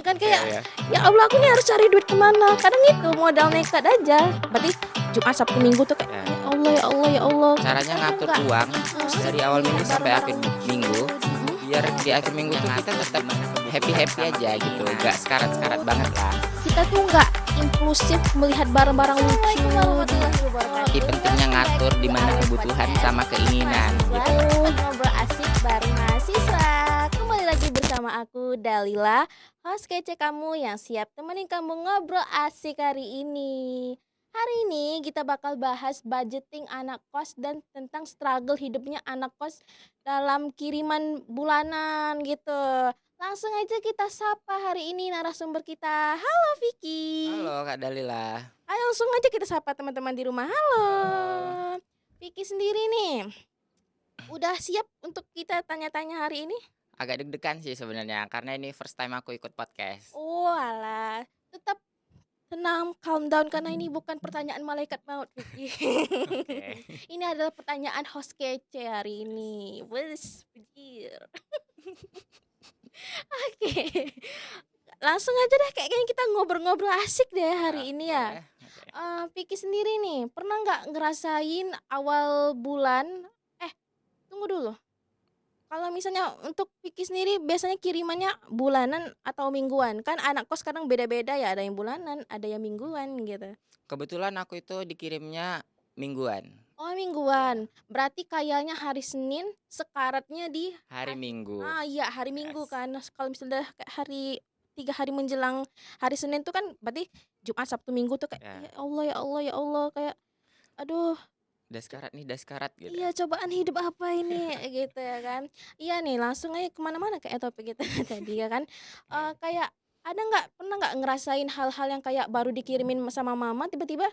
Kan Iya kayak, iya. ya Allah aku nih harus cari duit kemana. Kadang itu modal nekat aja. Berarti Jumat, Sabtu, Minggu tuh kayak, Ya. ya Allah ya Allah ya Allah. Caranya Kadang ngatur nggak uang impulsif dari awal minggu sampai barang-barang akhir lucu. minggu, biar di akhir minggu tuh kita tetap happy-happy aja gitu, gak sekarat-sekarat banget lah. Kita tuh nggak impulsif melihat barang-barang lucu. Tapi pentingnya ngatur di mana kebutuhan sama keinginan gitu. Ngobrol asik bareng mahasiswa. Kembali lagi bersama aku Dalila, host kece kamu yang siap temenin kamu ngobrol asik hari ini. Hari ini kita bakal bahas budgeting anak kos dan tentang struggle hidupnya anak kos dalam kiriman bulanan gitu. Langsung aja kita sapa hari ini narasumber kita. Halo Vicky. Halo Kak Dalila. Ayo langsung aja kita sapa teman-teman di rumah. Halo. Vicky sendiri nih, udah siap untuk kita tanya-tanya hari ini? Agak deg-degan sih sebenarnya karena ini first time aku ikut podcast. Oh alah, tetap tenang, calm down karena ini bukan pertanyaan malaikat maut, Vicky. Oke. Ini adalah pertanyaan host kece hari ini. Wes, bejir. Oke. Langsung aja deh, kayaknya kita ngobrol-ngobrol asik deh hari ini ya. Oke. Vicky sendiri nih, pernah nggak ngerasain awal bulan? Tunggu dulu. Kalau misalnya untuk Vicky sendiri biasanya kirimannya bulanan atau mingguan? Kan anak kos kadang beda-beda ya, ada yang bulanan, ada yang mingguan gitu. Kebetulan aku itu dikirimnya mingguan, Oh mingguan, berarti kayaknya hari Senin sekaratnya di hari Minggu. iya hari Minggu Yes. kan. Kalau misalnya kayak hari 3 hari menjelang hari Senin tuh kan berarti Jumat, Sabtu, Minggu tuh kayak Ya. ya Allah ya Allah ya Allah kayak aduh. Daskarat nih daskarat gitu. Iya cobaan hidup apa ini gitu ya kan. Iya nih langsung aja kemana-mana kayak topik kita tadi ya kan. Kayak ada nggak pernah nggak ngerasain hal-hal yang kayak baru dikirimin sama mama tiba-tiba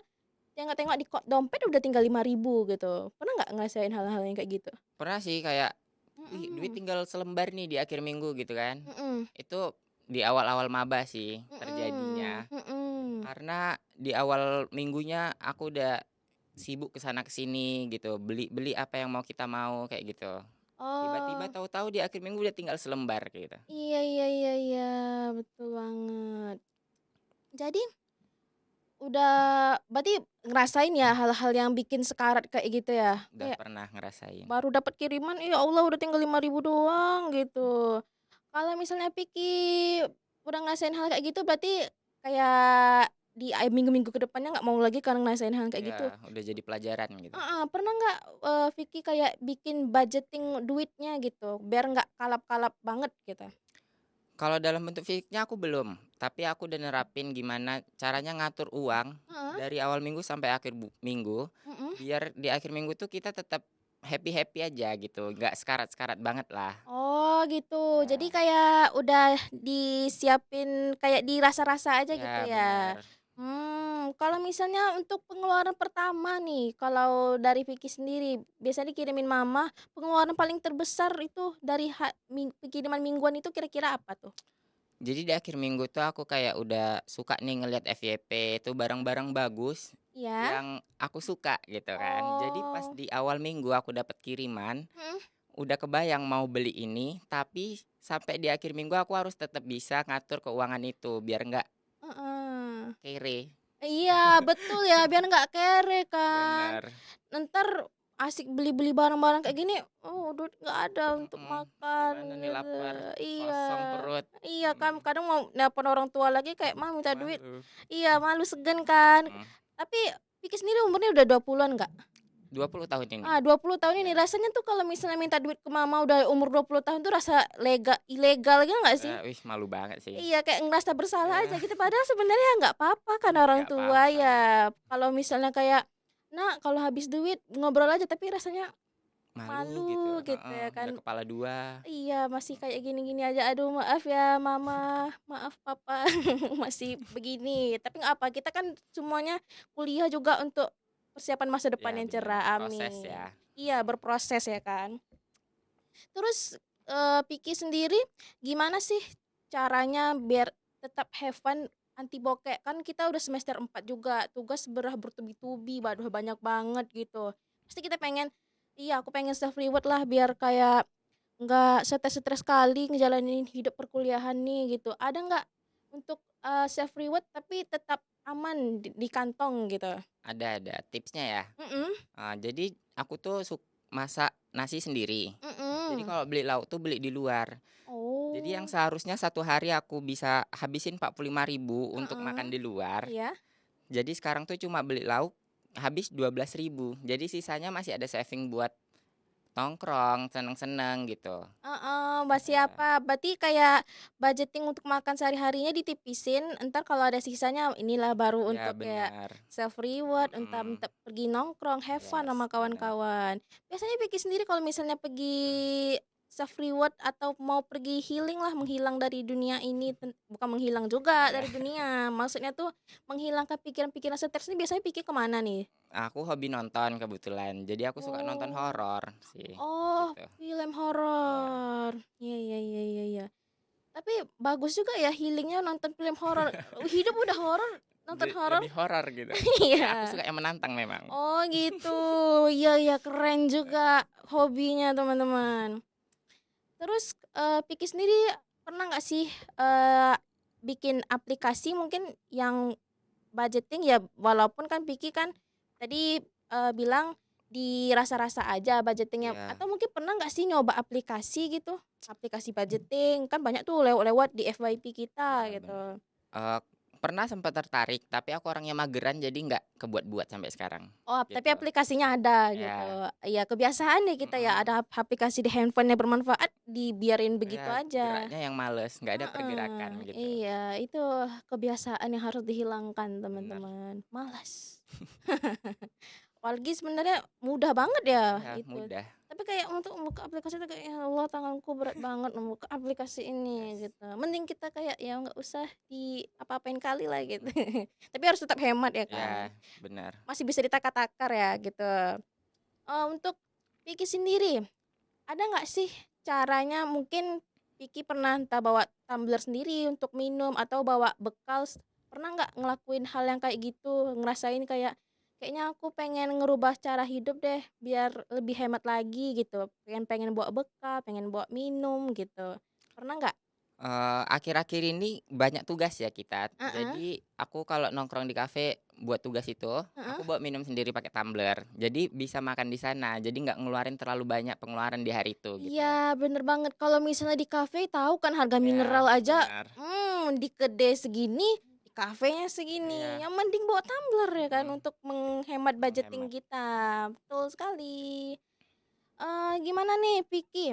tengok-tengok di dompet udah tinggal 5.000 gitu. Pernah nggak ngerasain hal-hal yang kayak gitu? Pernah sih kayak, wih duit Mm-mm. tinggal selembar nih di akhir minggu gitu kan. Mm-mm. Itu di awal-awal maba sih Mm-mm. terjadinya. Mm-mm. Karena di awal minggunya aku udah sibuk kesana kesini gitu, beli apa yang mau kita mau kayak gitu. Tiba-tiba Oh tahu-tahu di akhir minggu udah tinggal selembar kayak gitu. iya iya iya iya betul banget. Jadi udah berarti ngerasain ya hal-hal yang bikin sekarat kayak gitu ya? Udah Kayak pernah ngerasain. baru dapat kiriman, ya Allah udah tinggal 5.000 doang gitu. Kalau misalnya Piki udah ngerasain hal kayak gitu berarti kayak di minggu-minggu ke depannya nggak mau lagi kan ngerasain hal kayak gitu. Ya, udah jadi pelajaran gitu. Pernah nggak Vicky kayak bikin budgeting duitnya gitu biar nggak kalap-kalap banget gitu? Kalau dalam bentuk fisiknya aku belum, tapi aku udah nerapin gimana caranya ngatur uang Heeh, dari awal minggu sampai akhir minggu, mhm. biar di akhir minggu tuh kita tetap happy-happy aja gitu, nggak sekarat-sekarat banget lah. Oh gitu, jadi Ya, kayak udah disiapin kayak dirasa-rasa aja gitu ya ya? benar. Kalau misalnya untuk pengeluaran pertama nih, kalau dari Vicky sendiri, biasanya dikirimin mama, pengeluaran paling terbesar itu dari kiriman mingguan itu kira-kira apa tuh? Jadi di akhir minggu tuh aku kayak udah suka nih ngelihat FYP itu barang-barang bagus Ya? yang aku suka gitu kan. Jadi pas Oh, di awal minggu aku dapat kiriman, mhm, udah kebayang mau beli ini, tapi sampai di akhir minggu aku harus tetap bisa ngatur keuangan itu biar nggak heeh. kere. Iya betul ya, biar nggak kere kan. Bener. Entar asik beli-beli barang-barang kayak gini, oh duit nggak ada untuk Mm-mm. makan Gimana nih gitu. lapar, Iya. kosong perut. Iya kan Mm, kadang mau nelpon orang tua lagi kayak, "Mah minta duit." malu. Iya malu segan kan. Mm. Tapi Vicky sendiri umurnya udah 20-an nggak? 20 tahun ini. 20 tahun ini Ya. rasanya tuh kalau misalnya minta duit ke mama udah umur 20 tahun tuh rasa ilegal gitu nggak sih? Wih, malu banget sih. Iya kayak ngerasa bersalah aja Ya, gitu padahal sebenarnya nggak apa-apa kan orang nggak tua apa-apa. ya. Kalau misalnya kayak, "Nak, kalau habis duit ngobrol aja," tapi rasanya Malu gitu. malu gitu Heeh, ya udah kan. kepala dua. Iya, masih kayak gini-gini aja. Aduh, maaf ya mama, maaf papa, masih begini. Tapi nggak apa, kita kan semuanya kuliah juga untuk persiapan masa depan Ya yang benar, cerah. proses Amin. ya. Iya, berproses ya kan. Terus Piki sendiri gimana sih caranya biar tetap have fun anti bokek? Kan kita udah semester 4 juga, tugas bertubi-tubi, waduh banyak banget gitu. Pasti kita pengen, iya aku pengen self reward lah biar kayak nggak stres-stres kali ngejalanin hidup perkuliahan nih gitu. Ada nggak untuk, self reward tapi tetap aman di kantong gitu? Ada tipsnya ya. Mhm, Jadi aku tuh masak nasi sendiri. Jadi mhm. kalau beli lauk tuh beli di luar. Jadi yang Oh, seharusnya satu hari aku bisa habisin 45.000 untuk heeh, makan di luar, iya, jadi sekarang tuh cuma beli lauk habis 12.000. Jadi sisanya masih ada saving buat nongkrong, seneng-seneng gitu. heeh, masih Ya, apa, berarti kayak budgeting untuk makan sehari-harinya ditipisin, entar kalau ada sisanya inilah baru ya untuk kayak benar. self reward, entah Mhm, entah pergi nongkrong, have fun sama yes, benar. kawan-kawan. Biasanya Vicky sendiri kalau misalnya pergi self reward atau mau pergi healing lah, menghilang dari dunia ini, bukan menghilang juga Ya, dari dunia, maksudnya tuh menghilangkan pikiran-pikiran stres ini biasanya Vicky kemana nih? aku hobi nonton kebetulan, jadi aku suka nonton Oh. horor sih, Oh, gitu. film Ya, horor. Iya iya iya iya iya. Tapi bagus juga ya healing-nya nonton film horor. Hidup udah horor, nonton horor? lebih horor gitu. Ya aku Iya. suka yang menantang memang. Oh gitu. Iya iya keren juga hobinya teman-teman. Terus, Vicky sendiri pernah nggak sih, eee, bikin aplikasi mungkin yang budgeting ya walaupun kan Vicky kan tadi, bilang dirasa-rasa aja budgeting-nya Iya, atau mungkin pernah nggak sih nyoba aplikasi gitu? Aplikasi budgeting, kan banyak tuh lewat-lewat di FYP kita iya bener. gitu. Eee, Pernah sempat tertarik, tapi aku orangnya mageran jadi nggak kebuat-buat sampai sekarang, Oh, tapi gitu. aplikasinya ada gitu. Ya, Iya kebiasaan deh kita ya mhm, ada aplikasi di handphone yang bermanfaat dibiarin begitu iya aja. geraknya yang males, nggak ada pergerakan Heeh, gitu. iya itu kebiasaan yang harus dihilangkan Bener, teman-teman, malas. Apalagi sebenarnya mudah banget ya iya itu, mudah, tapi kayak untuk membuka aplikasi itu kayak, "Ya Allah tanganku berat banget membuka aplikasi ini," yes, gitu. Mending kita kayak, ya nggak usah di apa-apain kali lah gitu. mhm, Tapi harus tetap hemat ya kan, iya bener. masih bisa ditakar-takar ya gitu. Untuk Vicky sendiri, ada nggak sih caranya mungkin Vicky pernah entah bawa tumbler sendiri untuk minum atau bawa bekal pernah nggak ngelakuin hal yang kayak gitu? Ngerasain kayak, "Kayaknya aku pengen ngerubah cara hidup deh biar lebih hemat lagi," gitu. Pengen pengen bawa bekal, pengen bawa minum gitu. Pernah nggak? Akhir-akhir ini banyak tugas ya kita, Heeh, jadi aku kalau nongkrong di kafe buat tugas itu, heeh. aku bawa minum sendiri pakai tumbler, jadi bisa makan di sana, jadi nggak ngeluarin terlalu banyak pengeluaran di hari itu, gitu. Iya, bener banget. Kalau misalnya di kafe tahu kan harga Iya, mineral aja, benar. di kedai segini, di kafenya segini. Iya, Yang mending bawa tumbler ya kan mhm, untuk menghemat budgeting menghemat. kita. Betul sekali. Gimana nih Vicky,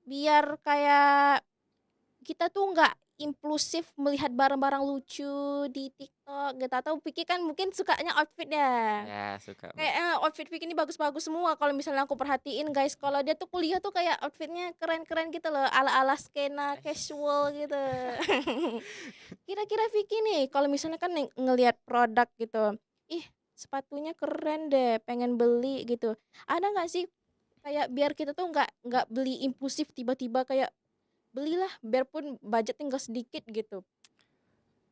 biar kayak kita tuh nggak impulsif melihat barang-barang lucu di TikTok gitu, atau Vicky kan mungkin sukanya outfit ya. Ya suka, Mbak. Kayak, outfit Vicky ini bagus-bagus semua kalau misalnya aku perhatiin guys, kalau dia tuh kuliah tuh kayak outfitnya keren-keren gitu loh, ala-ala skena casual gitu. Kira-kira Vicky nih kalau misalnya kan ngelihat produk gitu, "Ih, sepatunya keren deh, pengen beli," gitu. Ada nggak sih kayak biar kita tuh nggak beli impulsif tiba-tiba kayak, "Belilah," biarpun budget tinggal sedikit gitu?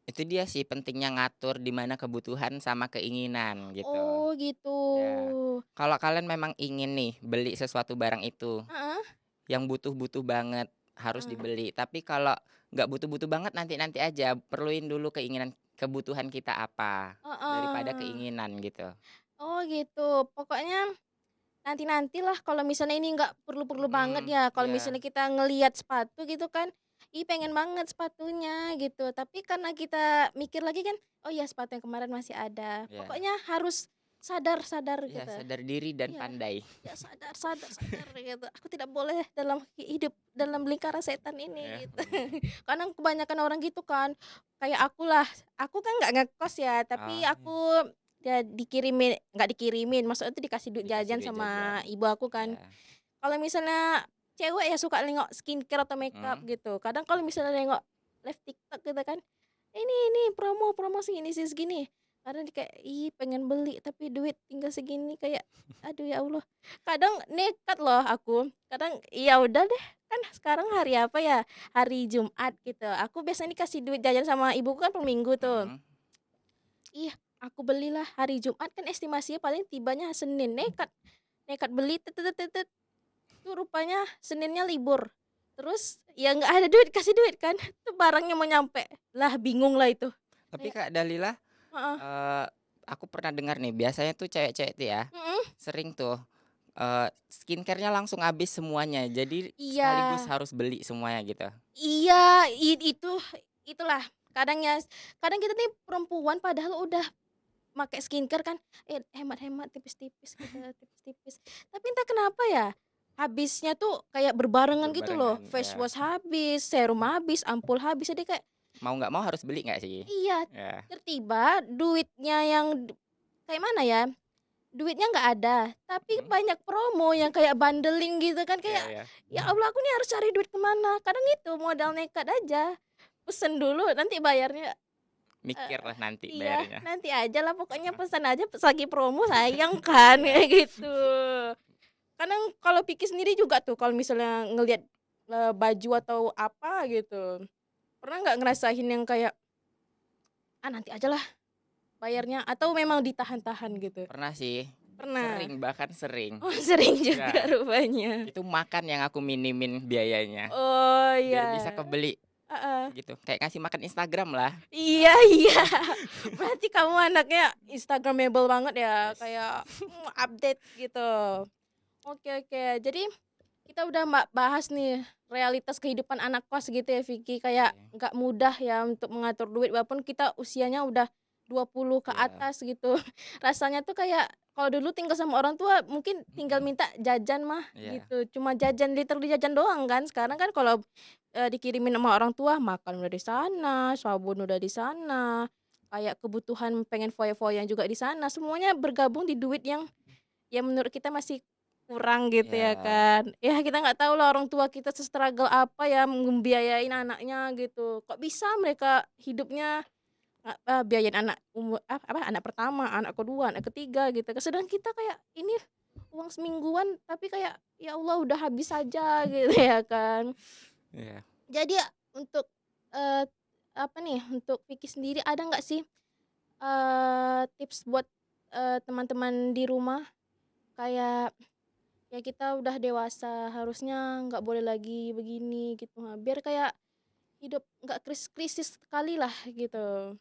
Itu dia sih pentingnya ngatur di mana kebutuhan sama keinginan, gitu. Oh gitu. Ya, kalau kalian memang ingin nih beli sesuatu barang itu, Heeh yang butuh-butuh banget, harus heeh. dibeli. Tapi kalau nggak butuh-butuh banget, nanti-nanti aja, perluin dulu kebutuhan kita apa, daripada Heeh. keinginan gitu. Oh gitu, pokoknya nanti-nantilah kalau misalnya ini nggak perlu-perlu banget Mhm, ya, kalau iya, misalnya kita ngelihat sepatu gitu kan, ih pengen banget sepatunya gitu, tapi karena kita mikir lagi kan, oh ya sepatu yang kemarin masih ada. iya, Pokoknya harus sadar sadar iya, gitu. sadar diri dan Iya, pandai. ya sadar sadar sadar gitu, aku tidak boleh hidup dalam lingkaran setan ini Iya, gitu. bener. Kadang kebanyakan orang gitu kan, kayak akulah, aku kan nggak ngekos ya, tapi Oh, iya, aku ya nggak dikirimin, maksudnya tuh dikasih duit dikasih jajan duit jajan. sama ibu aku kan. Iya, Kalau misalnya cewek ya suka nengok skincare atau makeup mhm, gitu, kadang kalau misalnya nengok live TikTok gitu kan, ini promo promo segini sih segini. Kadang dia kayak, "Ih, pengen beli tapi duit tinggal segini," kayak, aduh ya Allah. Kadang nekat loh aku, kadang ya udah deh, kan sekarang hari apa ya, hari Jumat gitu, aku biasanya dikasih duit jajan sama ibuku kan per minggu tuh. mhm. Ih, aku belilah hari Jumat kan estimasinya paling tibanya Senin, nekat nekat beli tuh rupanya Seninnya libur. Terus ya nggak ada duit, kasih duit kan. Tuh barangnya mau nyampe. Lah bingung lah itu. Tapi Kayak Kak Dalila, heeh. eee, aku pernah dengar nih biasanya tuh cewek-cewek tuh ya, Mhm. sering tuh, skincare-nya langsung habis semuanya, jadi Iya. sekaligus harus beli semuanya gitu. Iya, itulah kadang kita nih perempuan padahal udah make skincare kan, hemat-hemat tipis-tipis gitu, tipis-tipis. Tapi entah kenapa ya, habisnya tuh kayak berbarengan gitu loh, Berbarengan, face ya. wash habis, serum habis, ampul habis, jadi kayak Mau nggak mau harus beli nggak sih? iya, Ya, tiba duitnya yang kayak mana ya, duitnya nggak ada, tapi mhm, banyak promo yang kayak bundling gitu kan, iya kayak, iya, ya Allah aku nih harus cari duit kemana. Kadang itu modal nekat aja, pesen dulu nanti bayarnya mikir lah nanti iya, bayarnya. nanti aja lah pokoknya pesan aja pas lagi promo sayang kan, Iya, kayak gitu. Kadang kalau Vicky sendiri juga tuh kalau misalnya ngelihat, baju atau apa gitu, pernah nggak ngerasain yang kayak, "Ah, nanti aja lah bayarnya," atau memang ditahan-tahan gitu? pernah sih, Pernah? bahkan sering. Oh sering juga Ya, rupanya. itu makan yang aku minimin biayanya, Oh biar bisa iya, kebeli heeh. gitu, kayak ngasih makan Instagram lah. Iya iya, berarti kamu anaknya instagramable banget ya, Yes. kayak, update gitu. Oke oke. Jadi kita udah bahas nih realitas kehidupan anak kos gitu ya Vicky, kayak Oke, nggak mudah ya untuk mengatur duit walaupun kita usianya udah 20 ke iya, atas gitu. Rasanya tuh kayak kalau dulu tinggal sama orang tua mungkin tinggal mhm, minta jajan mah iya, gitu. Cuma jajan literally jajan doang kan. Sekarang kan kalau dikirimin sama orang tua makan udah di sana, sabun udah di sana, kayak kebutuhan pengen foya-foya juga di sana. Semuanya bergabung di duit yang ya menurut kita masih kurang gitu ya iya, kan. Ya kita nggak tahu lah orang tua kita se-struggle apa ya membiayain anaknya gitu. Kok bisa mereka hidupnya biayain anak anak pertama, anak kedua, anak ketiga gitu. Sedangkan kita kayak ini uang semingguan tapi kayak ya Allah udah habis saja gitu ya kan. iya. Jadi ya untuk eee, apa nih, untuk Vicky sendiri ada nggak sih, tips buat, teman-teman di rumah kayak ya kita udah dewasa, harusnya nggak boleh lagi begini gitu, biar kayak hidup nggak krisis sekali lah gitu.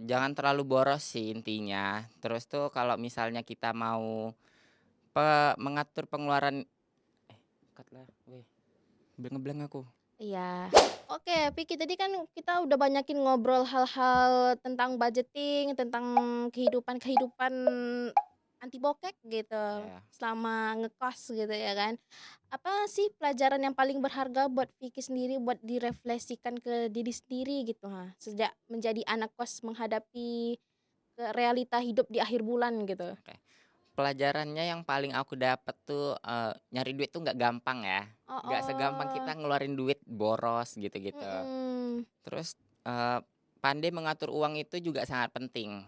Jangan terlalu boros sih intinya. Terus tuh kalau misalnya kita mau mengatur pengeluaran cut lah, weh, blank-ngeblank aku. Iya. Oke, Vicky tadi kan kita udah banyakin ngobrol hal-hal tentang budgeting, tentang kehidupan-kehidupan anti bokek gitu, Ya, selama ngekos gitu ya kan. Apa sih pelajaran yang paling berharga buat Vicky sendiri buat direfleksikan ke diri sendiri gitu, sejak menjadi anak kos menghadapi ke realita hidup di akhir bulan gitu? oke. Pelajarannya yang paling aku dapat tuh, nyari duit tuh nggak gampang ya, Oh nggak segampang oh, kita ngeluarin duit boros gitu-gitu. mhm, Terus, pandai mengatur uang itu juga sangat penting,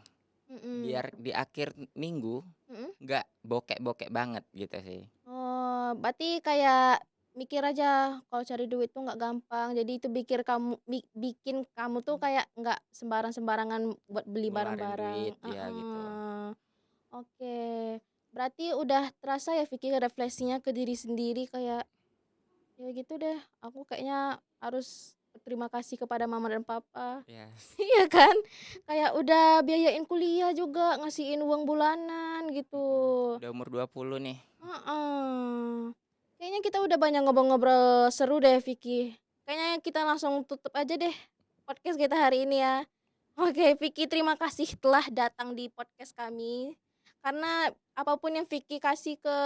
mhm, biar di akhir minggu mhm. nggak bokek-bokek banget gitu sih. Oh, berarti kayak mikir aja kalau cari duit tuh nggak gampang. Jadi itu bikin kamu tuh kayak nggak sembarang-sembarangan buat beli Ngeluarin barang-barang. duit, ya gitu. Heeh. Oke. Berarti udah terasa ya Vicky refleksinya ke diri sendiri kayak ya gitu deh. Aku kayaknya harus berterima kasih kepada mama dan papa. Ya, Iya kan? Kayak udah biayain kuliah juga, ngasihin uang bulanan gitu. udah umur 20 nih. Heeh. Kayaknya kita udah banyak ngobrol-ngobrol seru deh, Vicky. Kayaknya kita langsung tutup aja deh podcast kita hari ini ya. Oke, Vicky, terima kasih telah datang di podcast kami. Karena apapun yang Vicky kasih ke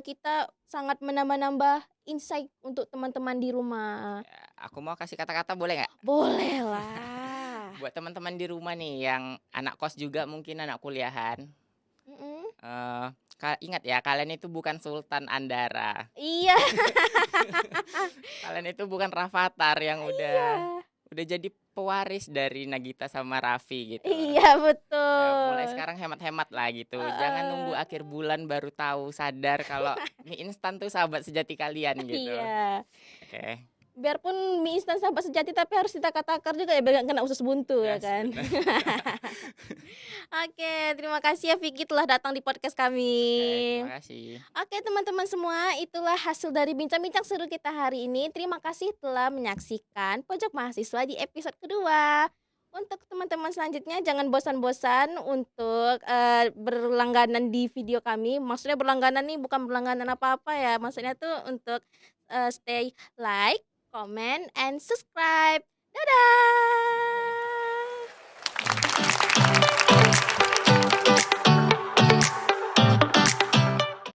kita sangat menambah-nambah insight untuk teman-teman di rumah. Ya, aku mau kasih kata-kata boleh nggak? Boleh lah. Buat teman-teman di rumah nih yang anak kos juga mungkin anak kuliahan, Mm-mm. eee, ingat ya kalian itu bukan Sultan Andara, Iya, kalian itu bukan Rafathar yang iya, udah jadi pewaris dari Nagita sama Raffi gitu. iya Ya mulai betul. sekarang hemat-hemat lah gitu, jangan nunggu Heeh. akhir bulan baru tahu sadar kalau mie instan tuh sahabat sejati kalian gitu. Iya. Oke, Biarpun mie instan sahabat sejati tapi harus ditakar-takar juga ya biar nggak kena usus buntu ya Yes, kan. benar. Oke, terima kasih ya Vicky telah datang di podcast kami. Oke, terima kasih. Oke teman-teman semua, itulah hasil dari bincang-bincang seru kita hari ini. Terima kasih telah menyaksikan Pojok Mahasiswa di episode kedua. Untuk teman-teman selanjutnya jangan bosan-bosan untuk berlangganan di video kami. Maksudnya berlangganan nih bukan berlangganan apa-apa ya. Maksudnya tuh untuk stay like, comment, and subscribe. Dadah!